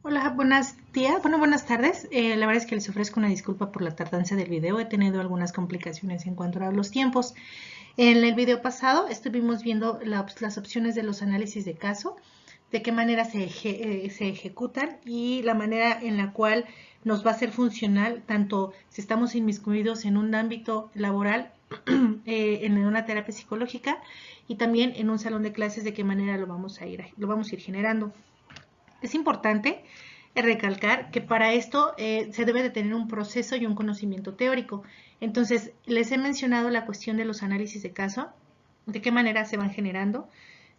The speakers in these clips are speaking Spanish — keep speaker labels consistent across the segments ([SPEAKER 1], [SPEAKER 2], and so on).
[SPEAKER 1] Hola, buenos días, buenas tardes. La verdad es que les ofrezco una disculpa por la tardanza del video. He tenido algunas complicaciones en cuanto a los tiempos. En el video pasado estuvimos viendo las opciones de los análisis de caso, de qué manera se ejecutan y la manera en la cual nos va a ser funcional, tanto si estamos inmiscuidos en un ámbito laboral, en una terapia psicológica y también en un salón de clases, de qué manera lo vamos a ir generando. Es importante recalcar que para esto se debe de tener un proceso y un conocimiento teórico. Entonces, les he mencionado la cuestión de los análisis de caso, de qué manera se van generando,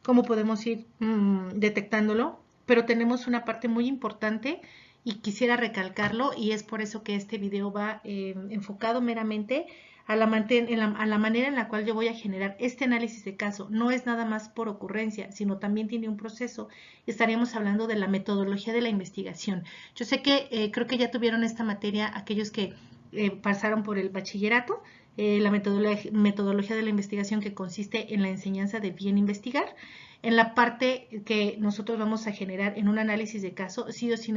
[SPEAKER 1] cómo podemos ir detectándolo, pero tenemos una parte muy importante y quisiera recalcarlo, y es por eso que este video va enfocado meramente a la manera en la cual yo voy a generar este análisis de caso. No es nada más por ocurrencia, sino también tiene un proceso. Estaríamos hablando de la metodología de la investigación. Yo sé que creo que ya tuvieron esta materia aquellos que pasaron por el bachillerato, la metodología de la investigación, que consiste en la enseñanza de bien investigar. En la parte que nosotros vamos a generar en un análisis de caso, sí o sí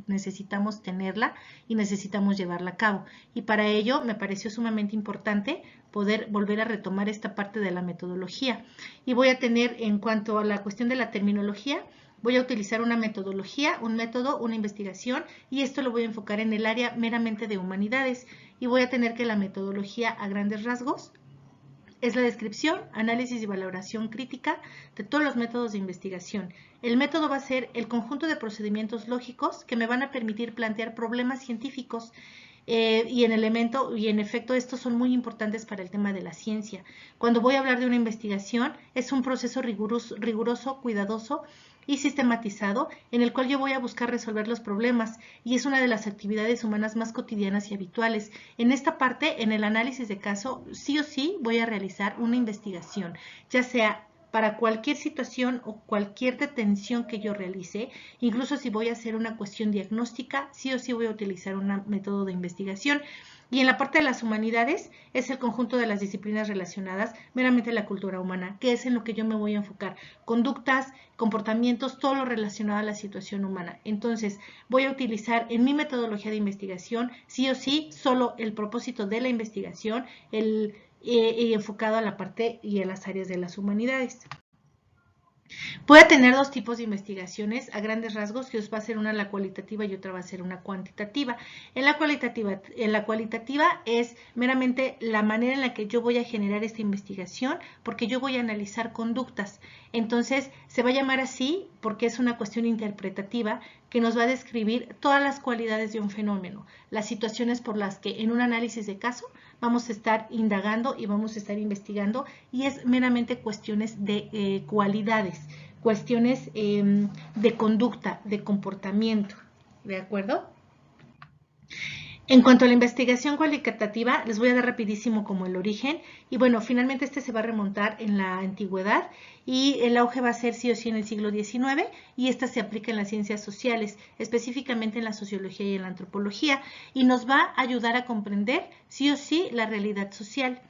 [SPEAKER 1] necesitamos tenerla y necesitamos llevarla a cabo. Y para ello me pareció sumamente importante poder volver a retomar esta parte de la metodología. Y voy a tener, en cuanto a la cuestión de la terminología, voy a utilizar una metodología, un método, una investigación, y esto lo voy a enfocar en el área meramente de humanidades. Y voy a tener que la metodología, a grandes rasgos, es la descripción, análisis y valoración crítica de todos los métodos de investigación. El método va a ser el conjunto de procedimientos lógicos que me van a permitir plantear problemas científicos, y en efecto estos son muy importantes para el tema de la ciencia. Cuando voy a hablar de una investigación, es un proceso riguroso, cuidadoso y sistematizado, en el cual yo voy a buscar resolver los problemas, y es una de las actividades humanas más cotidianas y habituales. En esta parte, en el análisis de caso, sí o sí voy a realizar una investigación, ya sea para cualquier situación o cualquier detención que yo realice. Incluso si voy a hacer una cuestión diagnóstica, sí o sí voy a utilizar un método de investigación. Y en la parte de las humanidades es el conjunto de las disciplinas relacionadas meramente a la cultura humana, que es en lo que yo me voy a enfocar: conductas, comportamientos, todo lo relacionado a la situación humana. Entonces, voy a utilizar en mi metodología de investigación, sí o sí, solo el propósito de la investigación, enfocado a la parte y a las áreas de las humanidades. Voy a tener dos tipos de investigaciones a grandes rasgos, que os va a ser una la cualitativa y otra va a ser una cuantitativa. En la cualitativa es meramente la manera en la que yo voy a generar esta investigación, porque yo voy a analizar conductas. Entonces, se va a llamar así porque es una cuestión interpretativa que nos va a describir todas las cualidades de un fenómeno, las situaciones por las que en un análisis de caso vamos a estar indagando y vamos a estar investigando, y es meramente cuestiones de cualidades, cuestiones de conducta, de comportamiento, ¿de acuerdo? En cuanto a la investigación cualitativa, les voy a dar rapidísimo como el origen. Y bueno, finalmente este se va a remontar en la antigüedad, y el auge va a ser sí o sí en el siglo XIX, y esta se aplica en las ciencias sociales, específicamente en la sociología y en la antropología, y nos va a ayudar a comprender sí o sí la realidad social.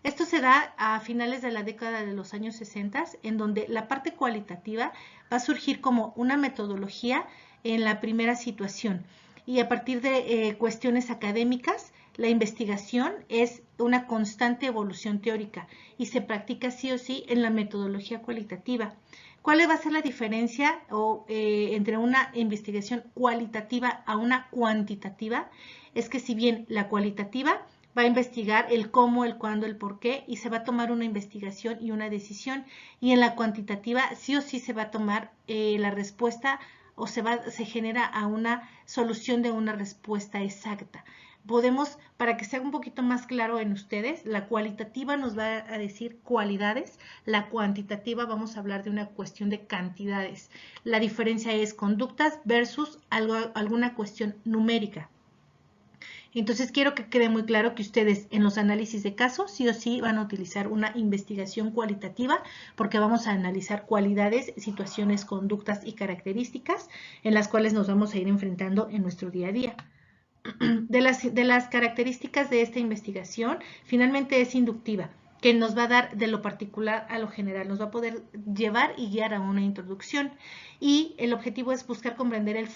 [SPEAKER 1] Esto se da a finales de la década de los años 60, en donde la parte cualitativa va a surgir como una metodología en la primera situación, y a partir de cuestiones académicas, la investigación es una constante evolución teórica y se practica sí o sí en la metodología cualitativa. ¿Cuál va a ser la diferencia entre una investigación cualitativa a una cuantitativa? Es que si bien la cualitativa va a investigar el cómo, el cuándo, el por qué, y se va a tomar una investigación y una decisión, y en la cuantitativa sí o sí se va a tomar la respuesta, o se genera a una solución de una respuesta exacta. Podemos, para que sea un poquito más claro en ustedes, la cualitativa nos va a decir cualidades, la cuantitativa vamos a hablar de una cuestión de cantidades. La diferencia es conductas versus alguna cuestión numérica. Entonces quiero que quede muy claro que ustedes en los análisis de caso sí o sí van a utilizar una investigación cualitativa, porque vamos a analizar cualidades, situaciones, conductas y características en las cuales nos vamos a ir enfrentando en nuestro día a día. De las características de esta investigación, finalmente es inductiva. que nos va a dar de lo particular a lo general, nos va a poder llevar y guiar a una introducción. Y el objetivo es buscar comprender el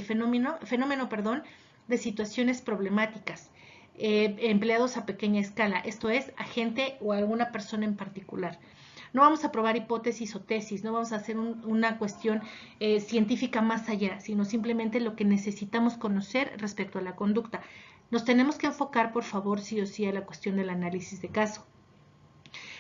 [SPEAKER 1] fenómeno, de situaciones problemáticas empleados a pequeña escala, esto es, a gente o a alguna persona en particular. No vamos a probar hipótesis o tesis, no vamos a hacer una cuestión científica más allá, sino simplemente lo que necesitamos conocer respecto a la conducta. Nos tenemos que enfocar, por favor, sí o sí, a la cuestión del análisis de caso.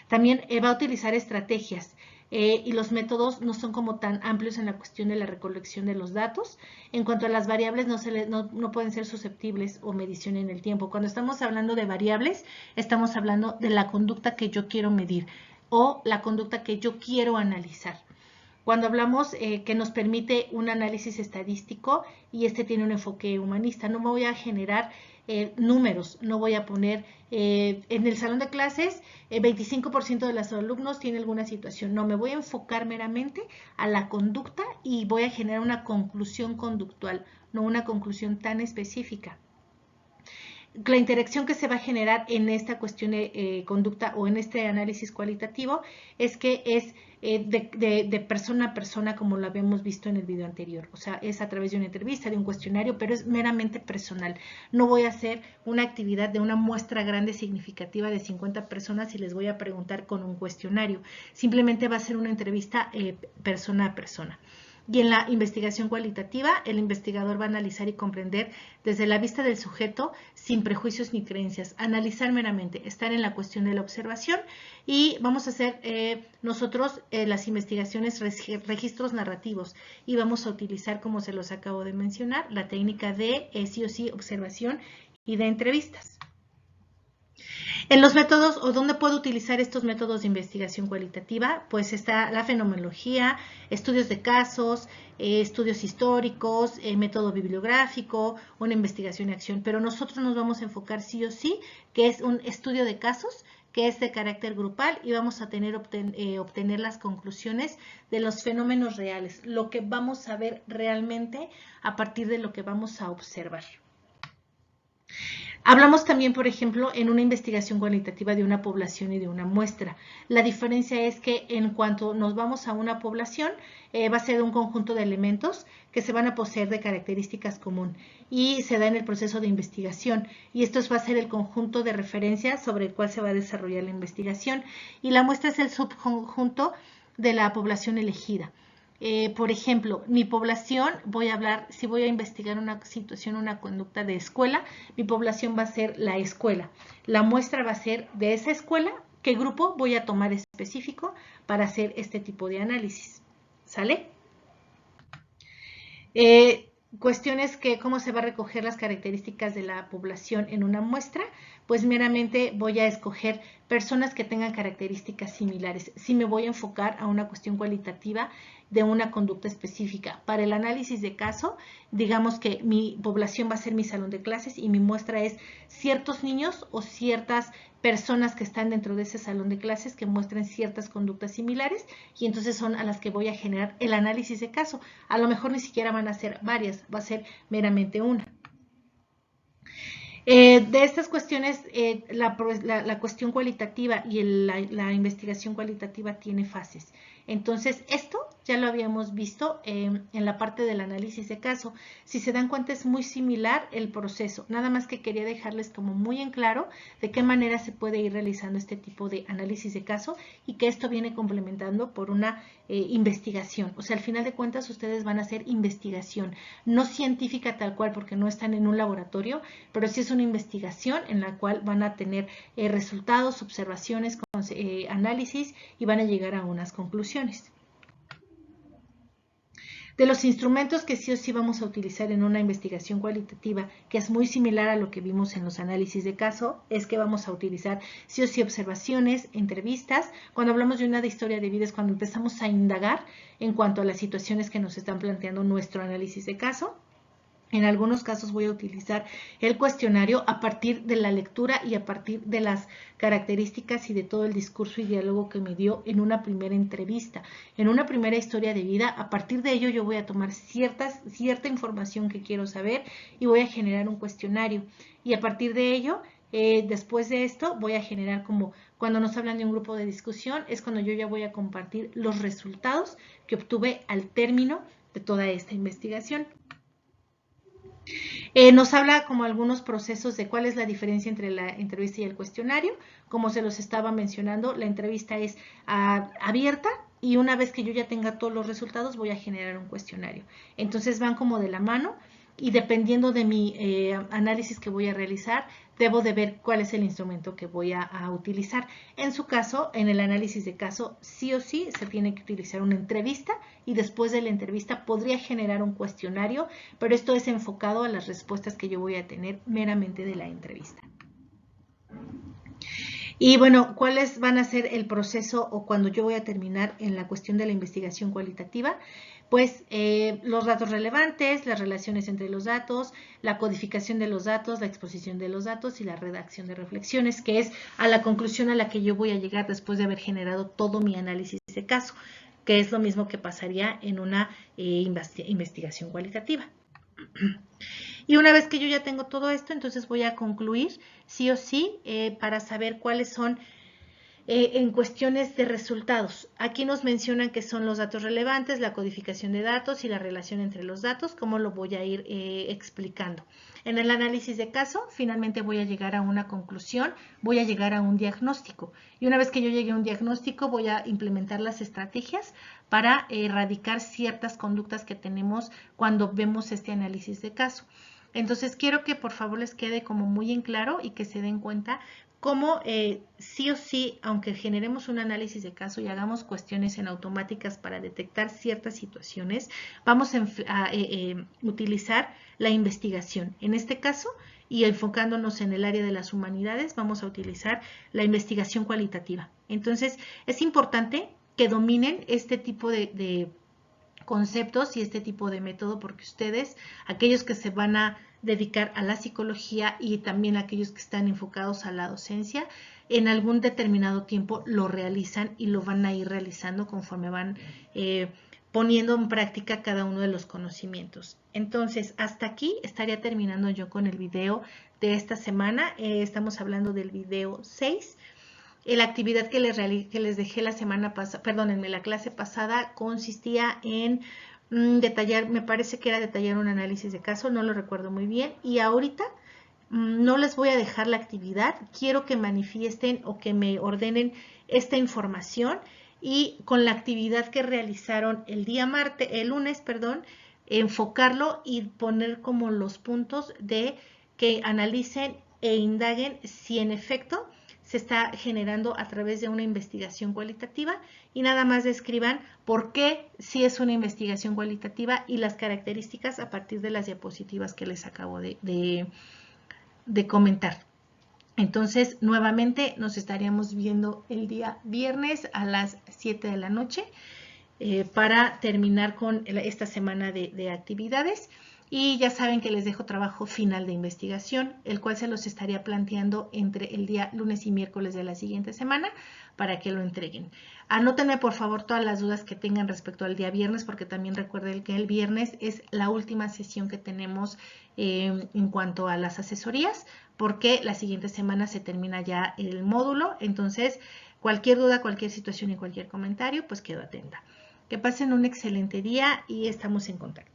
[SPEAKER 1] También va a utilizar estrategias y los métodos no son como tan amplios en la cuestión de la recolección de los datos. En cuanto a las variables, no pueden ser susceptibles o medición en el tiempo. Cuando estamos hablando de variables, estamos hablando de la conducta que yo quiero medir o la conducta que yo quiero analizar. Cuando hablamos que nos permite un análisis estadístico y este tiene un enfoque humanista, no me voy a generar números, no voy a poner en el salón de clases 25% de los alumnos tiene alguna situación, no, me voy a enfocar meramente a la conducta y voy a generar una conclusión conductual, no una conclusión tan específica. La interacción que se va a generar en esta cuestión de conducta o en este análisis cualitativo es que es de persona a persona, como lo habíamos visto en el video anterior. O sea, es a través de una entrevista, de un cuestionario, pero es meramente personal. No voy a hacer una actividad de una muestra grande significativa de 50 personas y les voy a preguntar con un cuestionario. Simplemente va a ser una entrevista persona a persona. Y en la investigación cualitativa, el investigador va a analizar y comprender desde la vista del sujeto sin prejuicios ni creencias, analizar meramente, estar en la cuestión de la observación y vamos a hacer nosotros las investigaciones, registros narrativos y vamos a utilizar, como se los acabo de mencionar, la técnica de sí o sí observación y de entrevistas. En los métodos, o dónde puedo utilizar estos métodos de investigación cualitativa, pues está la fenomenología, estudios de casos, estudios históricos, método bibliográfico, una investigación y acción, pero nosotros nos vamos a enfocar sí o sí, que es un estudio de casos, que es de carácter grupal y vamos a obtener las conclusiones de los fenómenos reales, lo que vamos a ver realmente a partir de lo que vamos a observar. Hablamos también, por ejemplo, en una investigación cualitativa de una población y de una muestra. La diferencia es que en cuanto nos vamos a una población, va a ser un conjunto de elementos que se van a poseer de características común y se da en el proceso de investigación. Y esto va a ser el conjunto de referencia sobre el cual se va a desarrollar la investigación. Y la muestra es el subconjunto de la población elegida. Por ejemplo, mi población, si voy a investigar una situación, una conducta de escuela, mi población va a ser la escuela. La muestra va a ser de esa escuela, qué grupo voy a tomar específico para hacer este tipo de análisis. ¿Sale? Cuestiones que cómo se va a recoger las características de la población en una muestra, pues meramente voy a escoger personas que tengan características similares. Si me voy a enfocar a una cuestión cualitativa de una conducta específica. Para el análisis de caso, digamos que mi población va a ser mi salón de clases y mi muestra es ciertos niños o ciertas personas que están dentro de ese salón de clases que muestren ciertas conductas similares y entonces son a las que voy a generar el análisis de caso. A lo mejor ni siquiera van a ser varias, va a ser meramente una. De estas cuestiones, la cuestión cualitativa y la investigación cualitativa tiene fases. Entonces, esto ya lo habíamos visto en la parte del análisis de caso. Si se dan cuenta, es muy similar el proceso. Nada más que quería dejarles como muy en claro de qué manera se puede ir realizando este tipo de análisis de caso y que esto viene complementando por una investigación. O sea, al final de cuentas, ustedes van a hacer investigación, no científica tal cual porque no están en un laboratorio, pero sí es una investigación en la cual van a tener resultados, observaciones, análisis y van a llegar a unas conclusiones. De los instrumentos que sí o sí vamos a utilizar en una investigación cualitativa, que es muy similar a lo que vimos en los análisis de caso, es que vamos a utilizar sí o sí observaciones, entrevistas. Cuando hablamos de una historia de vida es cuando empezamos a indagar en cuanto a las situaciones que nos están planteando nuestro análisis de caso. En algunos casos voy a utilizar el cuestionario a partir de la lectura y a partir de las características y de todo el discurso y diálogo que me dio en una primera entrevista, en una primera historia de vida. A partir de ello yo voy a tomar cierta información que quiero saber y voy a generar un cuestionario. Y a partir de ello Después de esto voy a generar como cuando nos hablan de un grupo de discusión, es cuando yo ya voy a compartir los resultados que obtuve al término de toda esta investigación. Nos habla como algunos procesos de cuál es la diferencia entre la entrevista y el cuestionario. Como se los estaba mencionando, la entrevista es abierta y una vez que yo ya tenga todos los resultados voy a generar un cuestionario. Entonces van como de la mano y dependiendo de mi análisis que voy a realizar, debo de ver cuál es el instrumento que voy a utilizar. En su caso, en el análisis de caso, sí o sí se tiene que utilizar una entrevista y después de la entrevista podría generar un cuestionario, pero esto es enfocado a las respuestas que yo voy a tener meramente de la entrevista. Y bueno, ¿cuáles van a ser el proceso o cuando yo voy a terminar en la cuestión de la investigación cualitativa? Pues los datos relevantes, las relaciones entre los datos, la codificación de los datos, la exposición de los datos y la redacción de reflexiones, que es a la conclusión a la que yo voy a llegar después de haber generado todo mi análisis de caso, que es lo mismo que pasaría en una investigación cualitativa. Y una vez que yo ya tengo todo esto, entonces voy a concluir sí o sí para saber cuáles son en cuestiones de resultados. Aquí nos mencionan que son los datos relevantes, la codificación de datos y la relación entre los datos, como lo voy a ir explicando. En el análisis de caso, finalmente voy a llegar a una conclusión, voy a llegar a un diagnóstico. Y una vez que yo llegue a un diagnóstico, voy a implementar las estrategias para erradicar ciertas conductas que tenemos cuando vemos este análisis de caso. Entonces quiero que por favor les quede como muy en claro y que se den cuenta cómo sí o sí, aunque generemos un análisis de caso y hagamos cuestiones en automáticas para detectar ciertas situaciones, vamos a utilizar la investigación. En este caso, y enfocándonos en el área de las humanidades, vamos a utilizar la investigación cualitativa. Entonces, es importante que dominen este tipo de conceptos y este tipo de método porque ustedes, aquellos que se van a dedicar a la psicología y también aquellos que están enfocados a la docencia, en algún determinado tiempo lo realizan y lo van a ir realizando conforme van poniendo en práctica cada uno de los conocimientos. Entonces, hasta aquí estaría terminando yo con el video de esta semana. Estamos hablando del video 6. La actividad que les dejé la semana pasada, perdónenme, la clase pasada consistía en detallar, me parece que era detallar un análisis de caso, no lo recuerdo muy bien, y ahorita no les voy a dejar la actividad, quiero que manifiesten o que me ordenen esta información y con la actividad que realizaron el lunes, enfocarlo y poner como los puntos de que analicen e indaguen si en efecto se está generando a través de una investigación cualitativa y nada más describan por qué sí es una investigación cualitativa y las características a partir de las diapositivas que les acabo de comentar. Entonces, nuevamente nos estaríamos viendo el día viernes a las 7 de la noche para terminar con esta semana de actividades. Y ya saben que les dejo trabajo final de investigación, el cual se los estaría planteando entre el día lunes y miércoles de la siguiente semana para que lo entreguen. Anótenme por favor todas las dudas que tengan respecto al día viernes, porque también recuerden que el viernes es la última sesión que tenemos en cuanto a las asesorías, porque la siguiente semana se termina ya el módulo. Entonces, cualquier duda, cualquier situación y cualquier comentario, pues quedo atenta. Que pasen un excelente día y estamos en contacto.